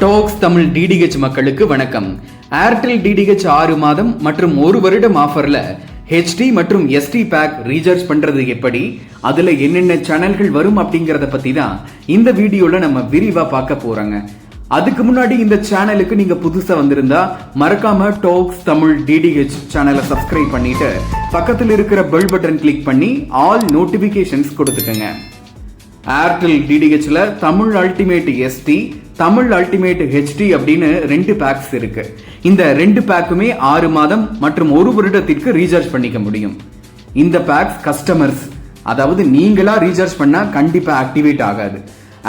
Tax Tamil DTH மக்களுக்கு வணக்கம். Airtel DTH 6 மாதம் மற்றும் 1 வருடம் ஆஃபர்ல ஹெச்டி மற்றும் எஸ்டி பேக் ரீசார்ஜ் பண்றது எப்படி, அதுல என்னென்ன சேனல்கள் வரும் அப்படிங்கறத பத்தி தான் இந்த வீடியோல நம்ம விரிவா பார்க்க போறோங்க. அதுக்கு முன்னாடி இந்த சேனலுக்கு நீங்க புதுசா வந்திருந்தா மறக்காம டாக்ஸ் தமிழ் டிடிஹெச் சேனலை சப்ஸ்கிரைப் பண்ணிட்டு பக்கத்தில் இருக்கிற பெல் பட்டன் கிளிக் பண்ணி ஆல் நோட்டிபிகேஷன்ஸ் கொடுத்துக்கங்க. ஏர்டெல் டிடிஹெச்ல Tamil ultimate SD, Tamil ultimate HD அப்படின்னு 2 பேக்ஸ் இருக்கு. இந்த 2 பேக்குமே 6 மாதம் மற்றும் 1 வருடத்திற்கு ரீசார்ஜ் பண்ணிக்க முடியும். இந்த பேக்ஸ் கஸ்டமர்ஸ், அதாவது நீங்களா ரீசார்ஜ் பண்ணா கண்டிப்பா ஆக்டிவேட் ஆகாது.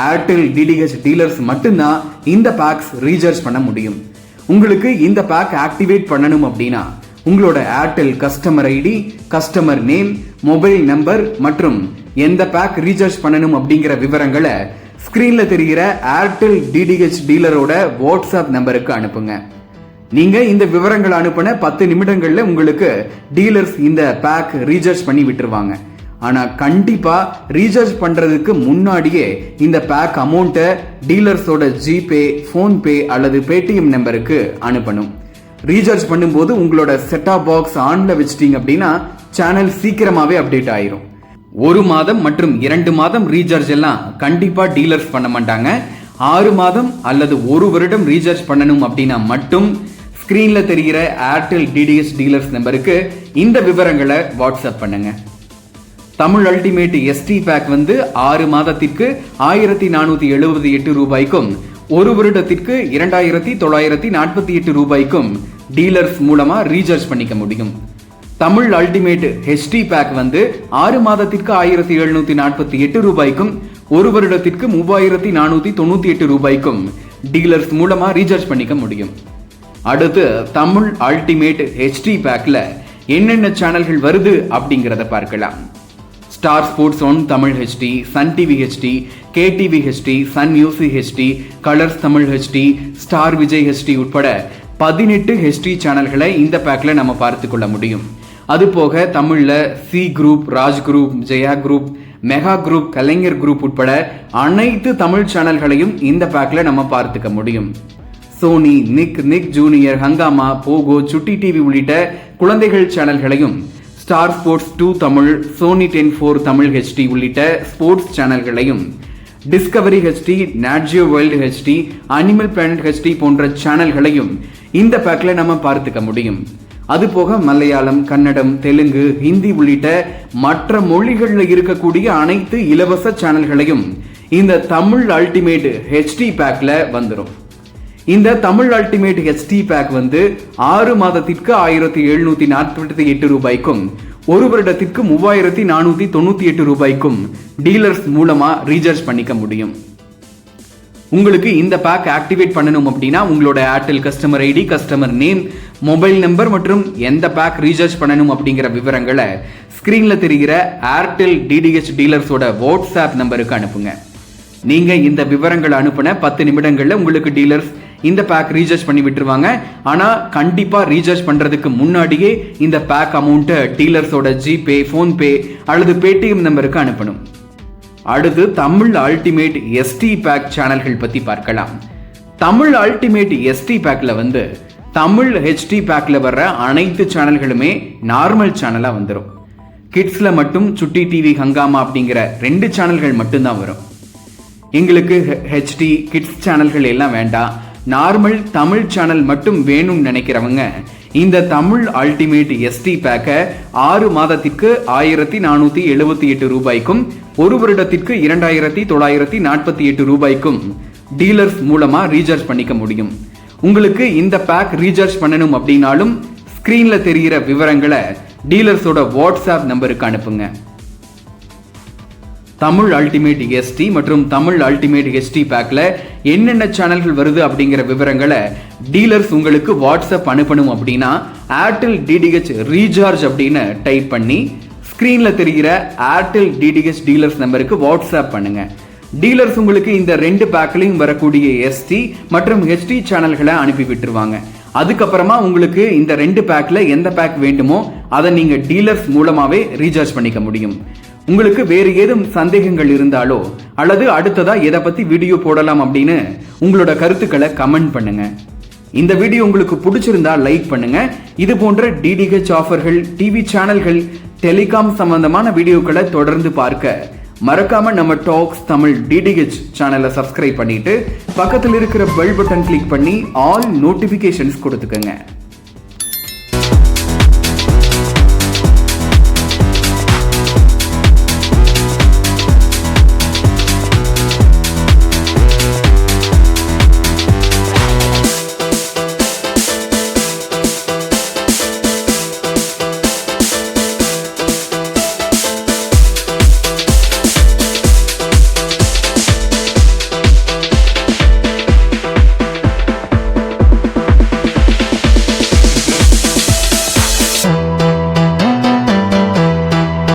ஏர்டெல் டிடிஹெச் டீலர்ஸ் மட்டும்தான் இந்த பேக்ஸ் ரீசார்ஜ் பண்ண முடியும். உங்களுக்கு இந்த பேக் ஆக்டிவேட் பண்ணணும் அப்படின்னா உங்களோட Airtel customer ID, customer name, mobile number மற்றும் எந்த பேக் ரீசார்ஜ் பண்ணணும் அப்படிங்கிற விவரங்களை ஸ்கிரீன்ல தெரிகிற ஏர்டெல் டிடிஹெச் டீலரோட வாட்ஸ்அப் நம்பருக்கு அனுப்புங்க. நீங்க இந்த விவரங்களை அனுப்பின 10 நிமிடங்கள்ல உங்களுக்கு டீலர்ஸ் இந்த பேக் ரீசார்ஜ் பண்ணி விட்டுருவாங்க. ஆனா கண்டிப்பா ரீசார்ஜ் பண்றதுக்கு முன்னாடியே இந்த பேக் அமௌண்ட்டை டீலர்ஸோட ஜிபே, போன்பே அல்லது பேடிஎம் நம்பருக்கு அனுப்பணும். ரீசார்ஜ் பண்ணும்போது உங்களோட செட்டாப் பாக்ஸ் ஆன்ல வச்சிட்டீங்க அப்படின்னா சேனல் சீக்கிரமாவே அப்டேட் ஆயிரும். 1 மாதம் மற்றும் 2 மாதம் ரீசார்ஜ் எல்லாம் கண்டிப்பா டீலர்ஸ் பண்ண மாட்டாங்க. 6 மாதம் அல்லது 1 வருடம் ரீசார்ஜ் பண்ணணும் அப்படின்னா மட்டும் ஸ்கிரீன்ல தெரிகிற ஏர்டெல் டிடிஹெச் டீலர்ஸ் நம்பருக்கு இந்த விவரங்களை வாட்ஸ்அப் பண்ணுங்க. தமிழ் அல்டிமேட் எஸ்டி பேக் 6 மாதத்திற்கு 1478 ரூபாய்க்கும் 1 வருடத்திற்கு 2948 ரூபாய்க்கும் டீலர்ஸ் மூலமா ரீசார்ஜ் பண்ணிக்க முடியும். தமிழ் அல்டிமேட் ஹெச்டி பேக் 6 மாதத்திற்கு 1748 ரூபாய்க்கும் 1 வருடத்திற்கு 3498 ரூபாய்க்கும் டீலர்ஸ் மூலமா ரீசார்ஜ் பண்ணிக்க முடியும். அடுத்து தமிழ் அல்டிமேட் ஹெச்டி பேக்ல என்னென்ன சேனல்கள் வருது அப்படிங்கறத பார்க்கலாம். Star Sports one Tamil HD, Sun TV HD, KTV HD, Sun Music HD, Colors Tamil HD, Star Vijay HD உட்பட 18 ஹெச்டி சேனல்களை இந்த பேக்ல நம்ம பார்த்து கொள்ள முடியும். அது போக தமிழ்ல சி group, Raj group, Jaya group, mega group, Kalaignar group உட்பட அனைத்து தமிழ் சேனல்களையும் இந்த பேக்ல நம்ம பார்த்துக்க முடியும். Sony, Nick junior, Hungama, Pogo, Chutti TV உள்ளிட்ட குழந்தைகள் சேனல்களையும், Star Sports 2 Tamil, Sony 10 Tamil HD உள்ளிட்ட ஸ்போர்ட்ஸ் சேனல்களையும், Discovery HD, NatGeo world HD, Animal Planet HD போன்ற சேனல்களையும் இந்த பேக்ல நம்ம பார்த்துக்க முடியும். அதுபோக மலையாளம், கன்னடம், தெலுங்கு, ஹிந்தி உள்ளிட்ட மற்ற மொழிகளில் இருக்கக்கூடிய அனைத்து இலவச சேனல்களையும் இந்த தமிழ் அல்டிமேட் ஹெச்டி பேக்ல வந்துடும். இந்த தமிழ் அல்டிமேட் ஹெச்டி பேக் 6 மாதத்திற்கு 1748 ரூபாய்க்கும் 1 வருடத்திற்கு 3498 ரூபாய்க்கும் டீலர்ஸ் மூலமா ரீசார்ஜ் பண்ணிக்க முடியும். உங்களுக்கு இந்த பேக் ஆக்டிவேட் பண்ணணும் அப்படின்னா உங்களோட Airtel customer ID, customer name, mobile number மற்றும் எந்த பேக் ரீசார்ஜ் பண்ணணும் அப்படிங்கிற விவரங்களை ஸ்கிரீன்ல தெரிகிற ஏர்டெல் டிடிஹெச் டீலர்ஸோட வாட்ஸ்அப் நம்பருக்கு அனுப்புங்க. நீங்க இந்த விவரங்களை அனுப்பின 10 நிமிடங்கள்ல உங்களுக்கு டீலர்ஸ் இந்த பேக் ரீசார்ஜ் பண்ணி விட்டுருவாங்க. ஆனா கண்டிப்பா ரீசார்ஜ் பண்றதுக்கு முன்னாடியே இந்த பேக் அமௌண்ட்டை டீலர்ஸோட ஜிபே, போன்பே அல்லது பேடிஎம் நம்பருக்கு அனுப்பணும். அடுத்து தமிழ் அல்டிமேட் எஸ்டி பேக் சேனல்கள் பத்தி பார்க்கலாம். தமிழ் அல்டிமேட் எஸ்டி பேக்ல தமிழ் ஹெச்டி பேக்ல வர்ற அனைத்து சேனல்களுமே நார்மல் சேனலா வந்துடும். கிட்ஸ்ல மட்டும் சுட்டி டிவி, ஹங்காமா அப்படிங்கிற 2 சேனல்கள் மட்டும்தான் வரும். எங்களுக்கு ஹெச்டி கிட்ஸ் சேனல்கள் எல்லாம் வேண்டாம், நார்மல் தமிழ் சேனல் மட்டும் வேணும்னு நினைக்கிறவங்க இந்த தமிழ் அல்டிமேட் எஸ்டி பேக்க 6 மாதத்திற்கு 1478 ரூபாய்க்கும் 1 வருடத்திற்கு 2948 ரூபாய்க்கும் டீலர்ஸ் மூலமா ரீசார்ஜ் பண்ணிக்க முடியும். உங்களுக்கு இந்த பேக் ரீசார்ஜ் பண்ணணும் அப்படின்னாலும் ஸ்கிரீன்ல தெரிகிற விவரங்களை டீலர்ஸோட வாட்ஸ்அப் நம்பருக்கு அனுப்புங்க. தமிழ் அல்டிமேட் எஸ்டி மற்றும் தமிழ் அல்டிமேட் ஹெச்டி பேக்ல என்னென்ன சேனல்கள் வருது அப்படிங்கிற விவரங்களை டீலர்ஸ் உங்களுக்கு வாட்ஸ்அப் அனுப்பணும் அப்படின்னா ஏர்டெல் டிடிஹெச் ரீசார்ஜ் அப்படின்னு டைப் பண்ணி ஸ்கிரீன்ல தெரிகிற ஏர்டெல் டிடிஹெச் டீலர்ஸ் நம்பருக்கு வாட்ஸ்அப் பண்ணுங்க. டீலர்ஸ் உங்களுக்கு இந்த 2 பேக்லையும் வரக்கூடிய எஸ்டி மற்றும் ஹெச்டி சேனல்களை அனுப்பி விட்டுருவாங்க. அதுக்கப்புறமா உங்களுக்கு இந்த 2 பேக்ல எந்த பேக் வேண்டுமோ அதை நீங்க டீலர்ஸ் மூலமாவே ரீசார்ஜ் பண்ணிக்க முடியும். உங்களுக்கு வேறு ஏதும் சந்தேகங்கள் இருந்தாலோ அல்லது அடுத்ததா எதை பத்தி வீடியோ போடலாம் அப்படின்னு உங்களோட கருத்துக்களை கமெண்ட் பண்ணுங்க. இந்த வீடியோ உங்களுக்கு பிடிச்சிருந்தா லைக் பண்ணுங்க. இது போன்ற டிடிஹெச் ஆஃபர்கள், டிவி சேனல்கள், டெலிகாம் சம்பந்தமான வீடியோக்களை தொடர்ந்து பார்க்க மறக்காம நம்ம டாக்ஸ் தமிழ் டிடிஹெச் சேனலை சப்ஸ்கிரைப் பண்ணிட்டு பக்கத்தில் இருக்கிற பெல் பட்டன் கிளிக் பண்ணி ஆல் நோட்டிபிகேஷன்ஸ் கொடுத்துக்கங்க.